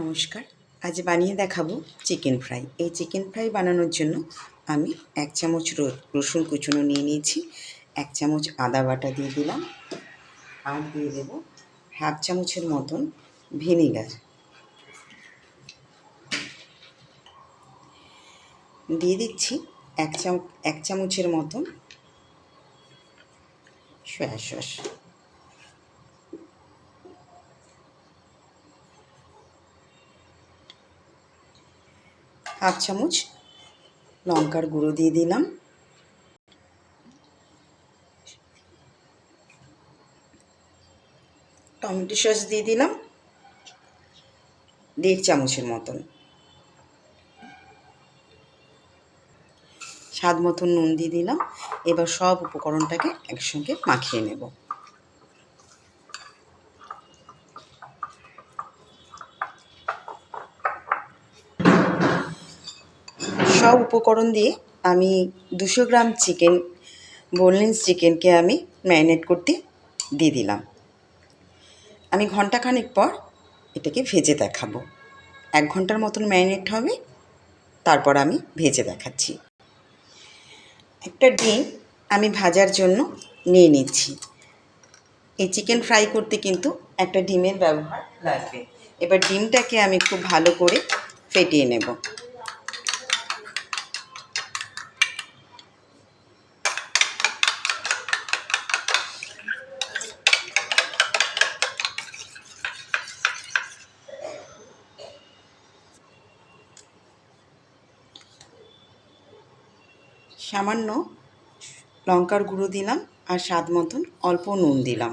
নমস্কার। আজ বানিয়ে দেখাবো চিকেন ফ্রাই। এই চিকেন ফ্রাই বানানোর জন্য আমি 1 চামচ রসুন কুচনো নিয়ে নিয়েছি, 1 চামচ আদা বাটা দিয়ে দিলাম, আর দিয়ে দেব হাফ চামচের মতন ভিনেগার, দিয়ে দিচ্ছি 1 চামচের মতন সয়া সস, হাফ চামচ লঙ্কার গুঁড়ো দিয়ে দিলাম, টমেটো সস দিয়ে দিলাম 1.5 চামচের মতন, স্বাদ মতন নুন দিয়ে দিলাম। এবার সব উপকরণটাকে একসঙ্গে মাখিয়ে নেব। সব উপকরণ দিয়ে আমি 200 গ্রাম বোনলেস চিকেনকে আমি ম্যারিনেট করতে দিয়ে দিলাম। আমি ঘন্টাখানেক পর এটাকে ভেজে দেখাবো। 1 ঘন্টার মতন ম্যারিনেট হবে, তারপর আমি ভেজে দেখাচ্ছি। একটা ডিম আমি ভাজার জন্য নিয়ে নিচ্ছি। এই চিকেন ফ্রাই করতে কিন্তু একটা ডিমের ব্যবহার লাগবে। এবার ডিমটাকে আমি খুব ভালো করে ফেটিয়ে নেব। সামান্য লঙ্কার গুঁড়ো দিলাম আর স্বাদ মতন অল্প নুন দিলাম।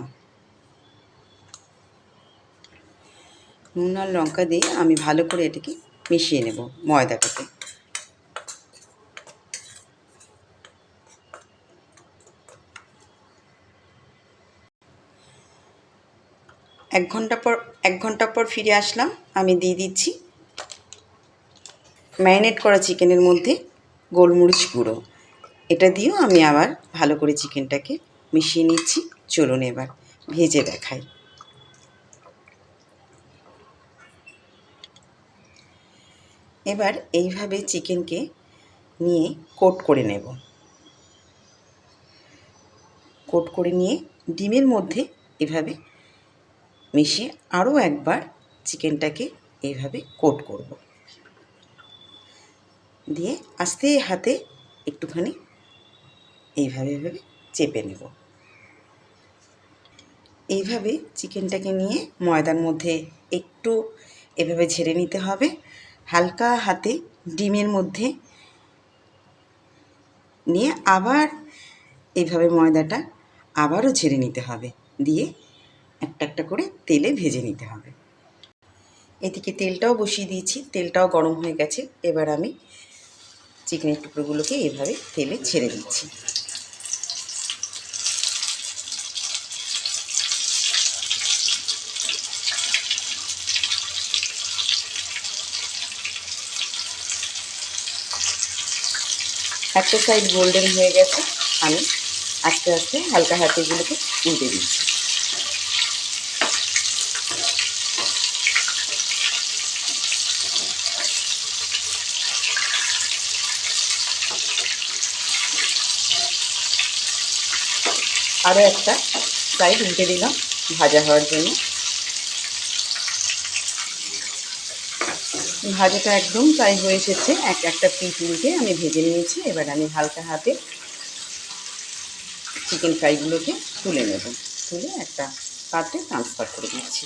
নুন আর লঙ্কা দিয়ে আমি ভালো করে এটাকে মিশিয়ে নেব ময়দাটাকে। এক ঘন্টা পর ফিরে আসলাম। আমি দিয়ে দিচ্ছি ম্যারিনেট করা চিকেনের মধ্যে গোলমরিচ গুঁড়ো। এটা দিয়েও আমি আবার ভালো করে চিকেনটাকে মিশিয়ে নিচ্ছি। চলুন এবার ভেজে দেখাই। এবার এইভাবে চিকেনকে নিয়ে কোট করে নেব। কোট করে নিয়ে ডিমের মধ্যে এভাবে মিশিয়ে আরও একবার চিকেনটাকে এইভাবে কোট করব। দিয়ে আস্তে হাতে একটুখানি এইভাবে চেপে নেব। এইভাবে চিকেনটাকে নিয়ে ময়দার মধ্যে একটু এভাবে ঝেড়ে নিতে হবে। হালকা হাতে ডিমের মধ্যে নিয়ে আবার এইভাবে ময়দাটা আবারও ঝেড়ে নিতে হবে, দিয়ে একটা একটা করে তেলে ভেজে নিতে হবে। এদিকে তেলটাও বসিয়ে দিয়েছি, তেলটাও গরম হয়ে গেছে। এবার আমি চিকেনের টুকরোগুলোকে এভাবে তেলে ছেড়ে দিচ্ছি। একটা সাইড গোল্ডেন হয়ে গেছে, আমি আস্তে আস্তে হালকা হাতে এগুলোকে উল্টে দিচ্ছি। আরও একটা সাইড উল্টে দিলাম ভাজা হওয়ার জন্য। ভাজাটা একদম প্রায় হয়ে এসেছে। একটা পিঠ উল্টে আমি ভেজে নিয়েছি। এবার আমি হালকা হাতে চিকেন ফ্রাইগুলোকে তুলে নেব, তুলে একটা পাত্রে ট্রান্সফার করে দিচ্ছি।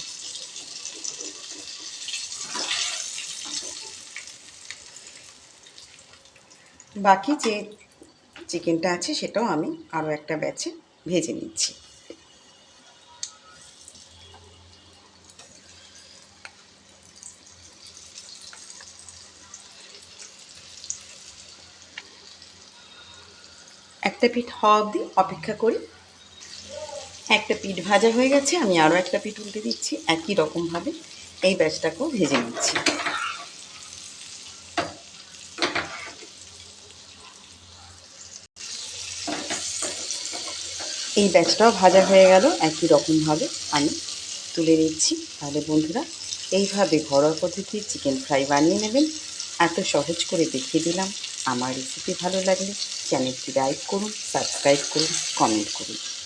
বাকি যে চিকেনটা আছে সেটাও আমি আরও একটা ব্যাচে ভেজে নিচ্ছি। একটা পিঠ হওয়া অবধি অপেক্ষা করি। একটা পিঠ ভাজা হয়ে গেছে, আমি আরও একটা পিঠ উল্টে দিচ্ছি। একই রকমভাবে এই ব্যাচটাকেও ভেজে নিচ্ছি। এই ব্যাচটাও ভাজা হয়ে গেল। একই রকমভাবে আমি তুলে নিচ্ছি। তাহলে বন্ধুরা, এইভাবে ঘরোয়া পদ্ধতির চিকেন ফ্রাই বানিয়ে নেবেন। এত সহজ করে দেখিয়ে দিলাম। আমার রেসিপি ভালো লাগলে চ্যানেলটি লাইক করুন, সাবস্ক্রাইব করুন, কমেন্ট করুন।